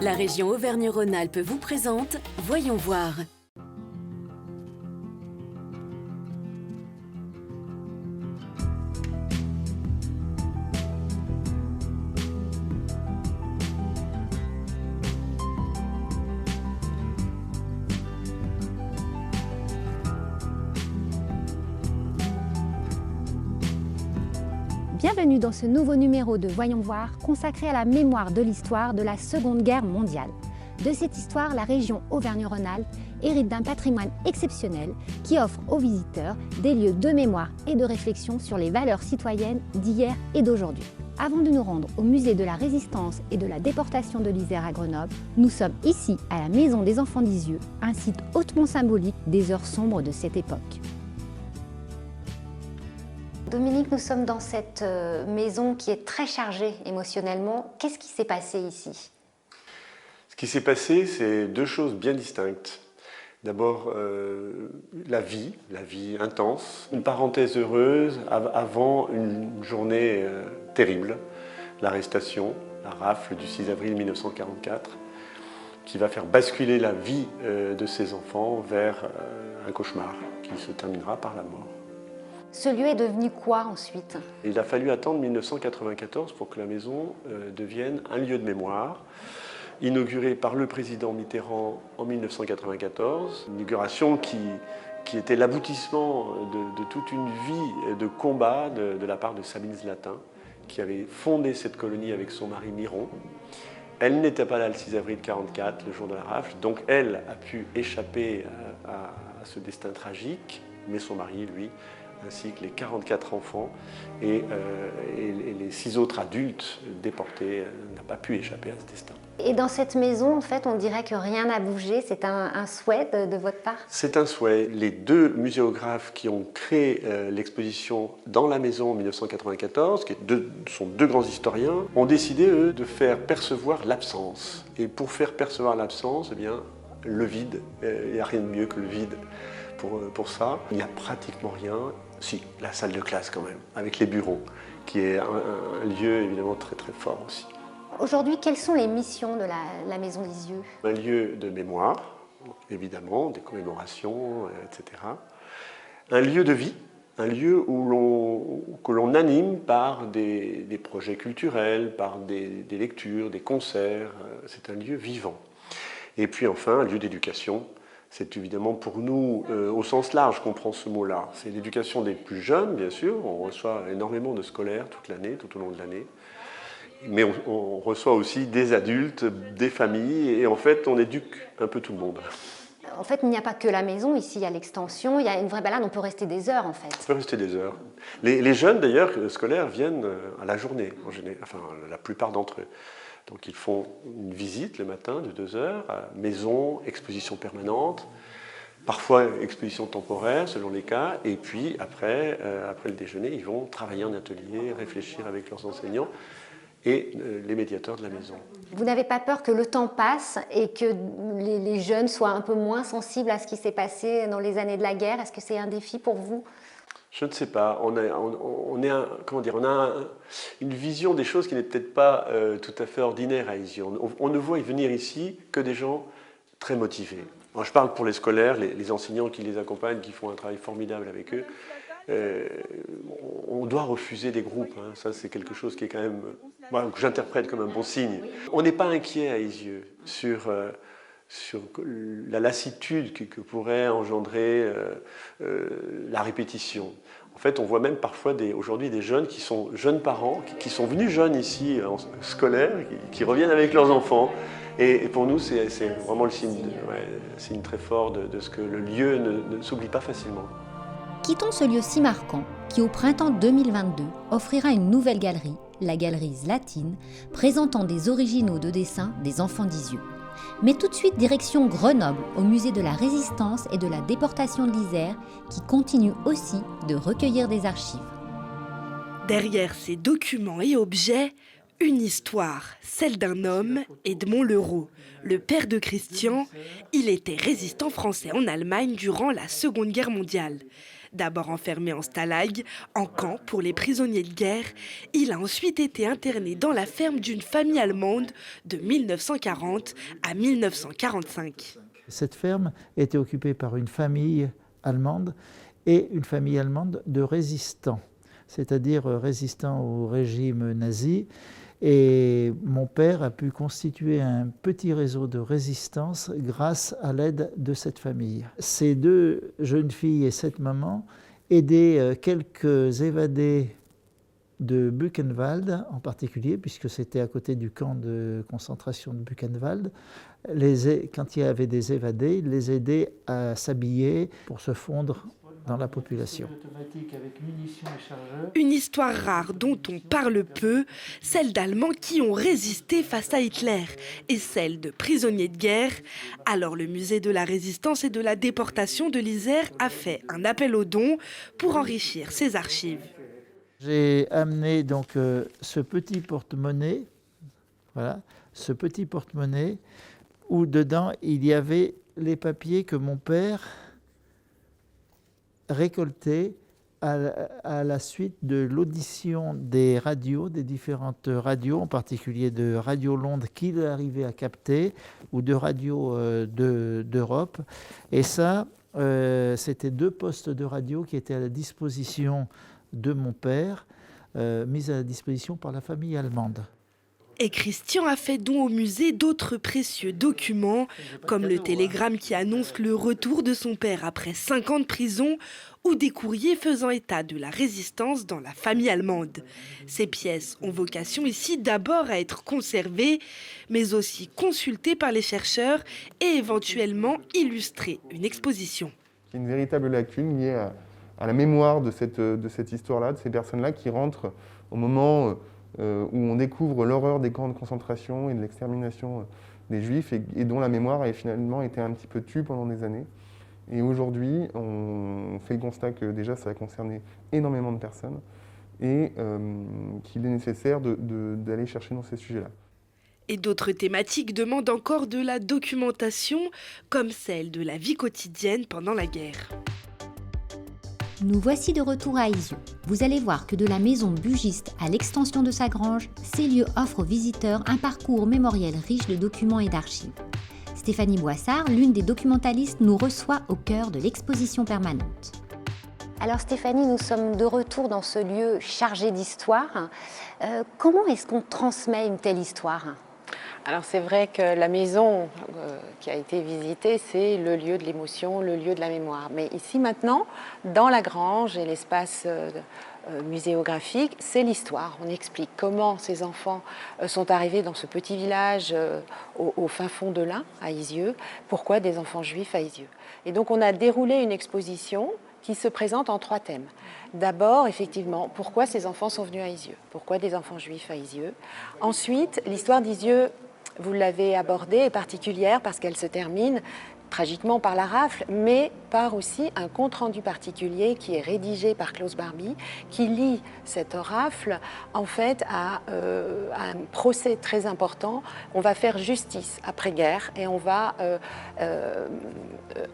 La région Auvergne-Rhône-Alpes vous présente Voyons voir. Bienvenue dans ce nouveau numéro de Voyons voir consacré à la mémoire de l'histoire de la Seconde Guerre mondiale. De cette histoire, la région Auvergne-Rhône-Alpes hérite d'un patrimoine exceptionnel qui offre aux visiteurs des lieux de mémoire et de réflexion sur les valeurs citoyennes d'hier et d'aujourd'hui. Avant de nous rendre au musée de la Résistance et de la déportation de l'Isère à Grenoble, nous sommes ici à la Maison des Enfants Lisieux, un site hautement symbolique des heures sombres de cette époque. Dominique, nous sommes dans cette maison qui est très chargée émotionnellement. Qu'est-ce qui s'est passé ici? Ce qui s'est passé, c'est deux choses bien distinctes. D'abord, la vie intense, une parenthèse heureuse avant une journée terrible, l'arrestation, la rafle du 6 avril 1944, qui va faire basculer la vie de ces enfants vers un cauchemar qui se terminera par la mort. Ce lieu est devenu quoi ensuite? Il a fallu attendre 1994 pour que la maison devienne un lieu de mémoire, inauguré par le président Mitterrand en 1994, une inauguration qui était l'aboutissement de toute une vie de combat de la part de Sabine Zlatin, qui avait fondé cette colonie avec son mari Miron. Elle n'était pas là le 6 avril 1944, le jour de la rafle, donc elle a pu échapper à ce destin tragique, mais son mari, lui, ainsi que les 44 enfants et les 6 autres adultes déportés n'ont pas pu échapper à ce destin. Et dans cette maison, en fait, on dirait que rien n'a bougé. C'est un souhait de votre part? C'est un souhait. Les deux muséographes qui ont créé l'exposition dans la maison en 1994, sont deux grands historiens, ont décidé, eux, de faire percevoir l'absence. Et pour faire percevoir l'absence, eh bien, le vide, il n'y a rien de mieux que le vide pour ça. Il n'y a pratiquement rien. Si, la salle de classe quand même, avec les bureaux, qui est un lieu évidemment très très fort aussi. Aujourd'hui, quelles sont les missions de la Maison Lisieux? Un lieu de mémoire, évidemment, des commémorations, etc. Un lieu de vie, un lieu que l'on anime par des projets culturels, par des lectures, des concerts. C'est un lieu vivant. Et puis enfin, un lieu d'éducation. C'est évidemment pour nous, au sens large, qu'on prend ce mot-là. C'est l'éducation des plus jeunes, bien sûr. On reçoit énormément de scolaires toute l'année, tout au long de l'année. Mais on reçoit aussi des adultes, des familles, et en fait, on éduque un peu tout le monde. En fait, il n'y a pas que la maison, ici, il y a l'extension, il y a une vraie balade, on peut rester des heures, en fait. On peut rester des heures. Les jeunes, d'ailleurs, scolaires, viennent à la journée, en général, enfin, la plupart d'entre eux. Donc ils font une visite le matin de 2 heures, à maison, exposition permanente, parfois exposition temporaire selon les cas, et puis après le déjeuner, ils vont travailler en atelier, réfléchir avec leurs enseignants et les médiateurs de la maison. Vous n'avez pas peur que le temps passe et que les jeunes soient un peu moins sensibles à ce qui s'est passé dans les années de la guerre? Est-ce que c'est un défi pour vous? Je ne sais pas. On a une vision des choses qui n'est peut-être pas tout à fait ordinaire à Lisieux. On ne voit y venir ici que des gens très motivés. Alors, je parle pour les scolaires, les enseignants qui les accompagnent, qui font un travail formidable avec eux. On doit refuser des groupes. Hein. Ça, c'est quelque chose qui est quand même, que j'interprète comme un bon signe. On n'est pas inquiet à Lisieux sur la lassitude que pourrait engendrer la répétition. En fait, on voit même parfois aujourd'hui des jeunes qui sont jeunes parents, qui sont venus jeunes ici, scolaires, qui reviennent avec leurs enfants. Et pour nous, c'est vraiment le signe très fort de ce que le lieu ne s'oublie pas facilement. Quittons ce lieu si marquant qui, au printemps 2022, offrira une nouvelle galerie, la galerie Zlatine, présentant des originaux de dessins des enfants Lisieux. Mais tout de suite, direction Grenoble, au musée de la Résistance et de la déportation de l'Isère, qui continue aussi de recueillir des archives. Derrière ces documents et objets, une histoire, celle d'un homme, Edmond Leroux. Le père de Christian, il était résistant français en Allemagne durant la Seconde Guerre mondiale. D'abord enfermé en stalag, en camp pour les prisonniers de guerre, il a ensuite été interné dans la ferme d'une famille allemande de 1940 à 1945. Cette ferme était occupée par une famille allemande et une famille allemande de résistants, c'est-à-dire résistants au régime nazi. Et mon père a pu constituer un petit réseau de résistance grâce à l'aide de cette famille. Ces deux jeunes filles et cette maman aidaient quelques évadés de Buchenwald en particulier, puisque c'était à côté du camp de concentration de Buchenwald. Quand il y avait des évadés, ils les aidaient à s'habiller pour se fondre dans la population. Une histoire rare dont on parle peu, celle d'Allemands qui ont résisté face à Hitler et celle de prisonniers de guerre. Alors le musée de la résistance et de la déportation de l'Isère a fait un appel aux dons pour enrichir ses archives. J'ai amené donc ce petit porte-monnaie, voilà, ce petit porte-monnaie où dedans il y avait les papiers que mon père récoltait à la suite de l'audition des radios, des différentes radios, en particulier de Radio Londres qu'il arrivait à capter, ou de radios d'Europe. Et ça, c'était 2 postes de radio qui étaient à la disposition de mon père, mis à la disposition par la famille allemande. Et Christian a fait don au musée d'autres précieux documents, comme le télégramme qui annonce le retour de son père après 5 ans de prison, ou des courriers faisant état de la résistance dans la famille allemande. Ces pièces ont vocation ici d'abord à être conservées, mais aussi consultées par les chercheurs et éventuellement illustrer une exposition. Il y a une véritable lacune liée à la mémoire de cette histoire-là, de ces personnes-là qui rentrent au moment où on découvre l'horreur des camps de concentration et de l'extermination des Juifs et dont la mémoire a finalement été un petit peu tue pendant des années. Et aujourd'hui, on fait le constat que déjà ça a concerné énormément de personnes et qu'il est nécessaire d'aller chercher dans ces sujets-là. Et d'autres thématiques demandent encore de la documentation, comme celle de la vie quotidienne pendant la guerre. Nous voici de retour à Aisieux. Vous allez voir que de la maison Bugiste à l'extension de sa grange, ces lieux offrent aux visiteurs un parcours mémoriel riche de documents et d'archives. Stéphanie Boissard, l'une des documentalistes, nous reçoit au cœur de l'exposition permanente. Alors Stéphanie, nous sommes de retour dans ce lieu chargé d'histoire. Comment est-ce qu'on transmet une telle histoire ? Alors c'est vrai que la maison qui a été visitée, c'est le lieu de l'émotion, le lieu de la mémoire. Mais ici maintenant, dans la grange et l'espace muséographique, c'est l'histoire. On explique comment ces enfants sont arrivés dans ce petit village au fin fond de l'Ain, à Isieux, pourquoi des enfants juifs à Isieux. Et donc on a déroulé une exposition qui se présente en 3 thèmes. D'abord, effectivement, pourquoi ces enfants sont venus à Isieux? Pourquoi des enfants juifs à Isieux? Ensuite, l'histoire d'Isieux, vous l'avez abordée, est particulière parce qu'elle se termine tragiquement par la rafle, mais par aussi un compte-rendu particulier qui est rédigé par Klaus Barbie, qui lie cette rafle en fait à un procès très important. On va faire justice après-guerre et on va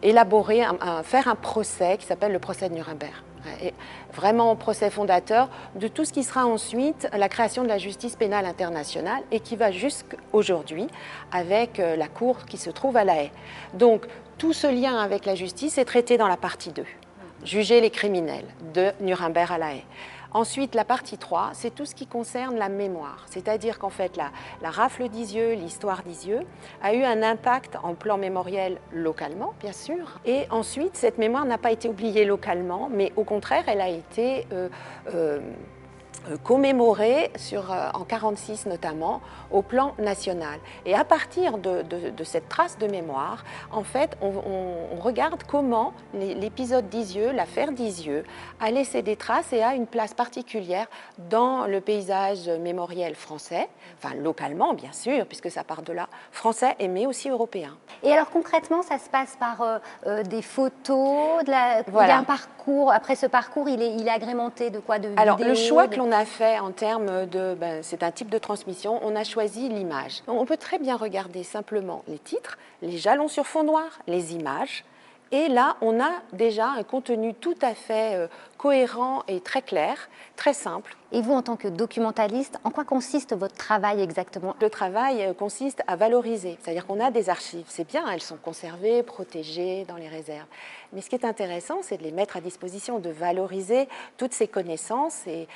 élaborer, faire un procès qui s'appelle le procès de Nuremberg. Et vraiment procès fondateur de tout ce qui sera ensuite la création de la justice pénale internationale et qui va jusqu'aujourd'hui avec la cour qui se trouve à La Haye. Donc tout ce lien avec la justice est traité dans la partie 2, juger les criminels de Nuremberg à La Haye. Ensuite, la partie 3, c'est tout ce qui concerne la mémoire. C'est-à-dire qu'en fait, la rafle d'Isieux, l'histoire d'Isieux, a eu un impact en plan mémoriel localement, bien sûr. Et ensuite, cette mémoire n'a pas été oubliée localement, mais au contraire, elle a été commémorée en 1946 notamment, au plan national. Et à partir de cette trace de mémoire, en fait, on regarde comment l'épisode d'Isieux, l'affaire d'Isieux, a laissé des traces et a une place particulière dans le paysage mémoriel français, enfin localement bien sûr, puisque ça part de là, français mais aussi européen. Et alors concrètement, ça se passe par des photos, Voilà. Il y a un parcours, après ce parcours, il est agrémenté de quoi? Alors le choix que l'on a fait en termes de, c'est un type de transmission, on a choisi l'image. On peut très bien regarder simplement les titres, les jalons sur fond noir, les images, Et là, on a déjà un contenu tout à fait cohérent et très clair, très simple. Et vous, en tant que documentaliste, en quoi consiste votre travail exactement? Le travail consiste à valoriser, c'est-à-dire qu'on a des archives, c'est bien, elles sont conservées, protégées dans les réserves. Mais ce qui est intéressant, c'est de les mettre à disposition, de valoriser toutes ces connaissances et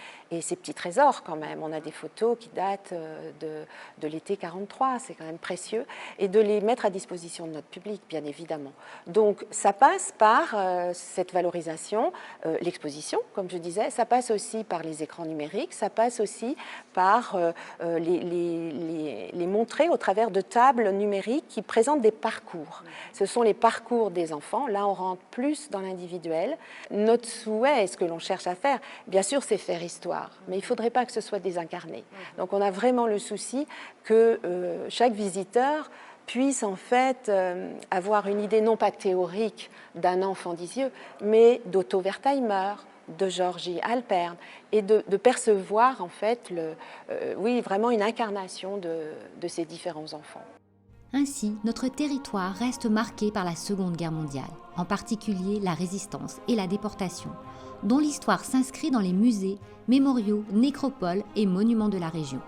ces petits trésors quand même. On a des photos qui datent de l'été 43, c'est quand même précieux, et de les mettre à disposition de notre public, bien évidemment. Donc ça passe par cette valorisation, l'exposition, comme je disais, ça passe aussi par les écrans numériques, ça passe aussi par les montrer au travers de tables numériques qui présentent des parcours. Ce sont les parcours des enfants, là on rentre plus dans l'individuel. Notre souhait, et ce que l'on cherche à faire, bien sûr c'est faire histoire, mais il ne faudrait pas que ce soit désincarné. Donc on a vraiment le souci que chaque visiteur puisse en fait avoir une idée non pas théorique d'un enfant d'Isieux, mais d'Otto Wertheimer, de Georgie Halpern, et de percevoir en fait oui, vraiment une incarnation de ces différents enfants. Ainsi, notre territoire reste marqué par la Seconde Guerre mondiale, en particulier la résistance et la déportation, dont l'histoire s'inscrit dans les musées, mémoriaux, nécropoles et monuments de la région.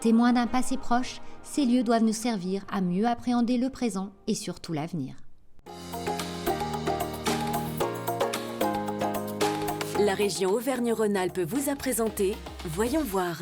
Témoins d'un passé proche, ces lieux doivent nous servir à mieux appréhender le présent et surtout l'avenir. La région Auvergne-Rhône-Alpes vous a présenté Voyons voir.